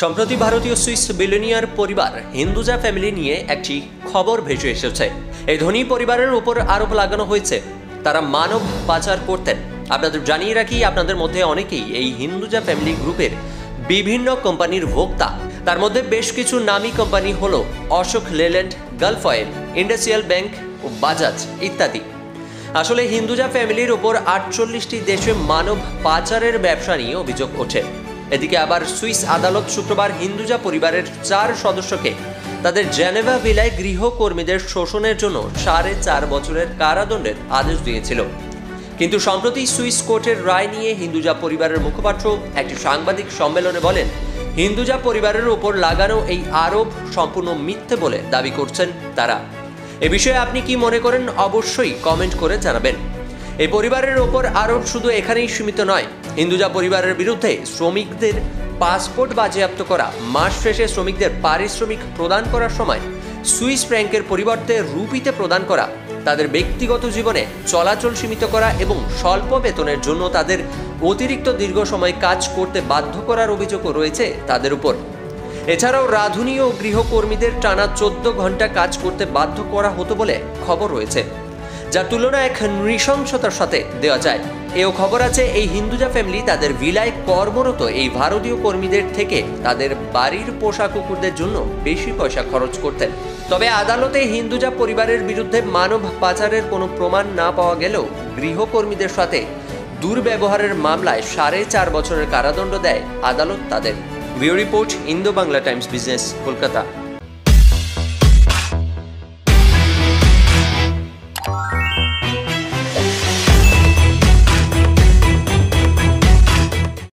সম্প্রতি ভারতীয় Swiss billionaire পরিবার হিন্দুজা ফ্যামিলি নিয়ে একটি খবর ভেসে এসেছে। এই ধনী পরিবারের উপর আরোপ লাগানো হয়েছে তারা মানব পাচার করতেন। আপনাদের জানিয়ে রাখি, আপনাদের মধ্যে অনেকেই এই হিন্দুজা ফ্যামিলি গ্রুপের বিভিন্ন কোম্পানির ভোক্তা। তার মধ্যে বেশ কিছু নামী কোম্পানি হল Ashok Leyland, Gulf Oil, industrial bank ও বাজাজ ইত্যাদি। আসলে হিন্দুজা ফ্যামিলির উপর 48টি দেশে মানব পাচারের ব্যবসা নিয়ে অভিযোগ ওঠে। এদিকে আবার সুইস আদালত শুক্রবার হিন্দুজা পরিবারের 4 সদস্যকে তাদের জেনেভা ভিলায় গৃহকর্মীদের শোষণের জন্য 4.5 বছরের কারাদণ্ডের আদেশ দিয়েছিল। কিন্তু সম্প্রতি সুইস কোর্টের রায় নিয়ে হিন্দুজা পরিবারের মুখপাত্র একটি সাংবাদিক সম্মেলনে বলেন, হিন্দুজা পরিবারের উপর লাগানো এই আরোপ সম্পূর্ণ মিথ্যে বলে দাবি করছেন তারা। এ বিষয়ে আপনি কি মনে করেন অবশ্যই কমেন্ট করে জানাবেন। এই পরিবারের ওপর আরোপ শুধু এখানেই সীমিত নয়। হিন্দুজা পরিবারের বিরুদ্ধে শ্রমিকদের পাসপোর্ট বাজেয়াপ্ত করা, মাস শেষে শ্রমিকদের পারিশ্রমিক প্রদান করার সময় সুইস ফ্র্যাঙ্কের পরিবর্তে রুপিতে প্রদান করা, তাদের ব্যক্তিগত জীবনে চলাচল সীমিত করা এবং স্বল্প বেতনের জন্য তাদের অতিরিক্ত দীর্ঘ সময় কাজ করতে বাধ্য করার অভিযোগও রয়েছে তাদের উপর। এছাড়াও রাঁধুনি ও গৃহকর্মীদের টানা 14 ঘন্টা কাজ করতে বাধ্য করা হতো বলে খবর রয়েছে, যার তুলনা এক নৃশংসতার সাথে দেওয়া যায়। এও খবর আছে এই হিন্দুজা ফ্যামিলি তাদের ভিলায় কর্মরত এই ভারতীয় কর্মীদের থেকে তাদের বাড়ির পোষা কুকুরদের জন্য বেশি পয়সা খরচ করতেন। তবে আদালতে হিন্দুজা পরিবারের বিরুদ্ধে মানব পাচারের কোনো প্রমাণ না পাওয়া গেলেও গৃহকর্মীদের সাথে দুর্ব্যবহারের মামলায় 4.5 বছরের কারাদণ্ড দেয় আদালত তাদের। Bureau report, Indo Bangla Times business, Kolkata.